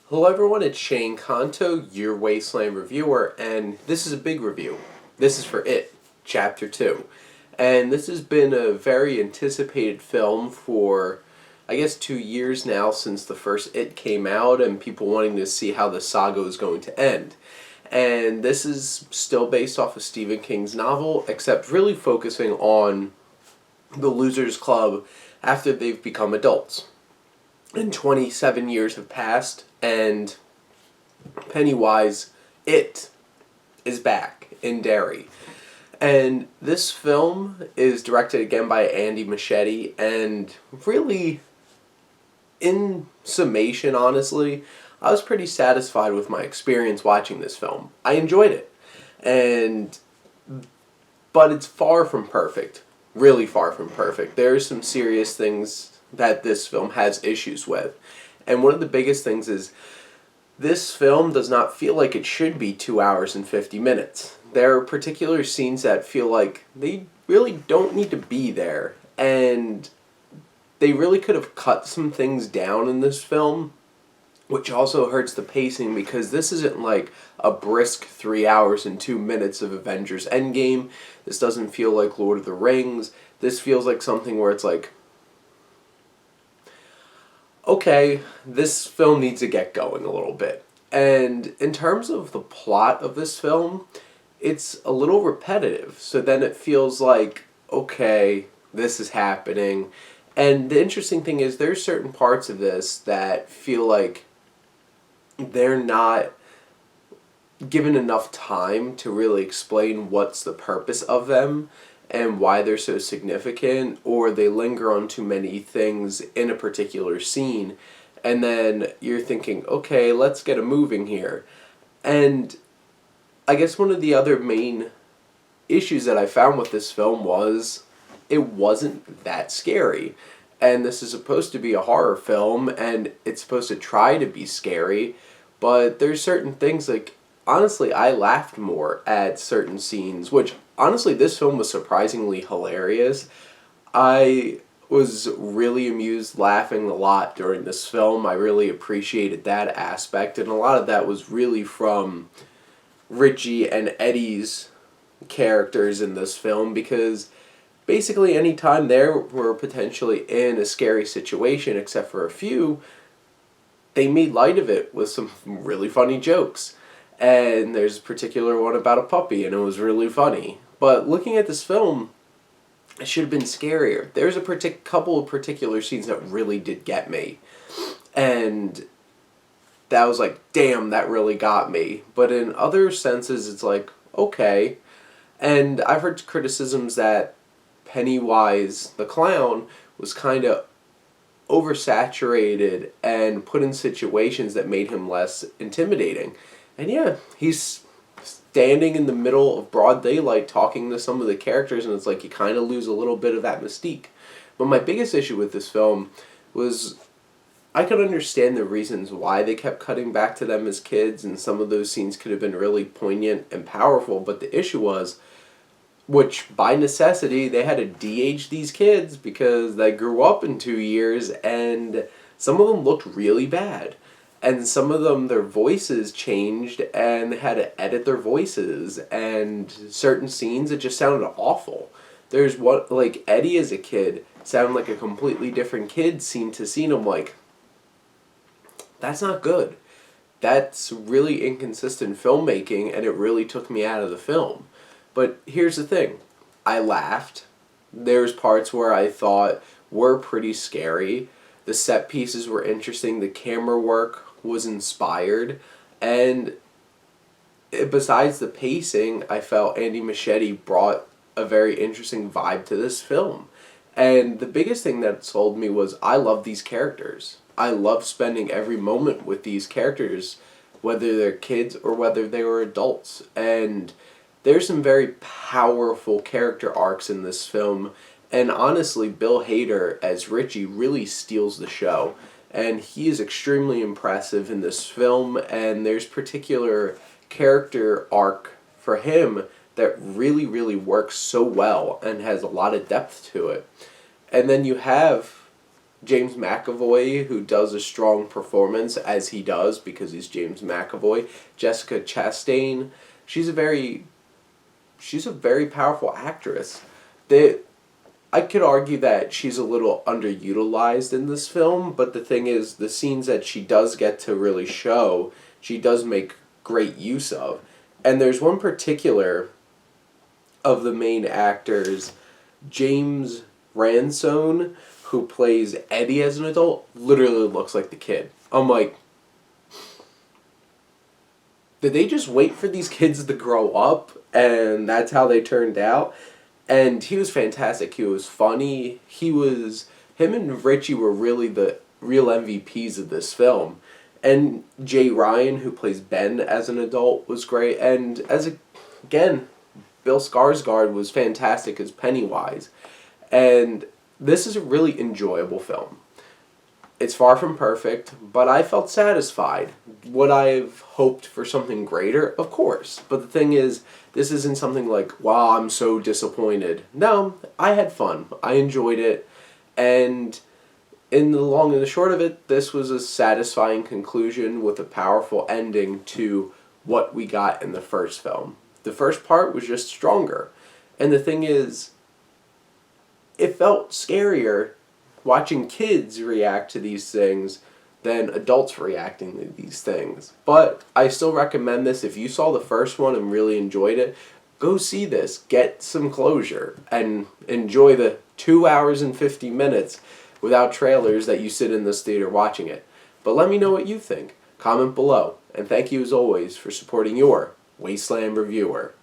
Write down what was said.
Hello everyone, it's Shane Kanto, your Wasteland reviewer, and this is a big review. This is for It, Chapter 2. And this has been a very anticipated film for, I guess, 2 years now since the first It came out, and people wanting to see how the saga is going to end. And this is still based off of Stephen King's novel, except really focusing on the Losers Club after they've become adults. And 27 years have passed, and Pennywise, It, is back in Derry. And this film is directed again by Andy Muschietti, and really, in summation, honestly, I was pretty satisfied with my experience watching this film. I enjoyed it. But it's far from perfect. Really far from perfect. There are some serious things that this film has issues with. And one of the biggest things is this film does not feel like it should be 2 hours and 50 minutes. There are particular scenes that feel like they really don't need to be there. And they really could have cut some things down in this film, which also hurts the pacing because this isn't like a brisk 3 hours and 2 minutes of Avengers Endgame. This doesn't feel like Lord of the Rings. This feels like something where it's like, okay, this film needs to get going a little bit. And in terms of the plot of this film, it's a little repetitive. So then it feels like, okay, this is happening. And the interesting thing is there's certain parts of this that feel like they're not given enough time to really explain what's the purpose of them and why they're so significant, or they linger on too many things in a particular scene, and then you're thinking, okay, let's get a moving here. And I guess one of the other main issues that I found with this film was it wasn't that scary. And this is supposed to be a horror film, and it's supposed to try to be scary, but there's certain things like, honestly, I laughed more at certain scenes, which, honestly, this film was surprisingly hilarious. I was really amused, laughing a lot during this film. I really appreciated that aspect, and a lot of that was really from Richie and Eddie's characters in this film, because basically any time they were potentially in a scary situation, except for a few, they made light of it with some really funny jokes. And there's a particular one about a puppy, and it was really funny. But looking at this film, it should have been scarier. There's a couple of particular scenes that really did get me. And that was like, damn, that really got me. But in other senses, it's like, okay. And I've heard criticisms that Pennywise the clown was kind of oversaturated and put in situations that made him less intimidating. And yeah, he's standing in the middle of broad daylight talking to some of the characters, and it's like you kind of lose a little bit of that mystique. But my biggest issue with this film was I could understand the reasons why they kept cutting back to them as kids, and some of those scenes could have been really poignant and powerful, but the issue was, which by necessity they had to de-age these kids because they grew up in 2 years, and some of them looked really bad. And some of them, their voices changed, and they had to edit their voices, and certain scenes, it just sounded awful. There's what, like, Eddie as a kid sounded like a completely different kid scene to scene. I'm like, that's not good. That's really inconsistent filmmaking, and it really took me out of the film. But here's the thing. I laughed. There's parts where I thought were pretty scary. The set pieces were interesting. The camera work was inspired. And besides the pacing, I felt Andy Muschietti brought a very interesting vibe to this film. And the biggest thing that sold me was I love these characters. I love spending every moment with these characters, whether they're kids or whether they were adults. And there's some very powerful character arcs in this film, and honestly, Bill Hader as Richie really steals the show, and he is extremely impressive in this film, and there's particular character arc for him that really, really works so well and has a lot of depth to it. And then you have James McAvoy, who does a strong performance as he does because he's James McAvoy. Jessica Chastain, she's a very powerful actress. I could argue that she's a little underutilized in this film, but the thing is, the scenes that she does get to really show, she does make great use of. And there's one particular of the main actors, James Ransone, who plays Eddie as an adult, literally looks like the kid. I'm like, did they just wait for these kids to grow up and that's how they turned out? And he was fantastic. He was funny. Him and Richie were really the real MVPs of this film. And Jay Ryan, who plays Ben as an adult, was great. And again, Bill Skarsgård was fantastic as Pennywise. And this is a really enjoyable film. It's far from perfect, but I felt satisfied. Would I have hoped for something greater? Of course. But the thing is, this isn't something like, wow, I'm so disappointed. No, I had fun. I enjoyed it. And in the long and the short of it, this was a satisfying conclusion with a powerful ending to what we got in the first film. The first part was just stronger. And the thing is, it felt scarier watching kids react to these things than adults reacting to these things. But I still recommend this. If you saw the first one and really enjoyed it, go see this. Get some closure and enjoy the 2 hours and 50 minutes without trailers that you sit in this theater watching it. But let me know what you think. Comment below. And thank you as always for supporting your Wasteland reviewer.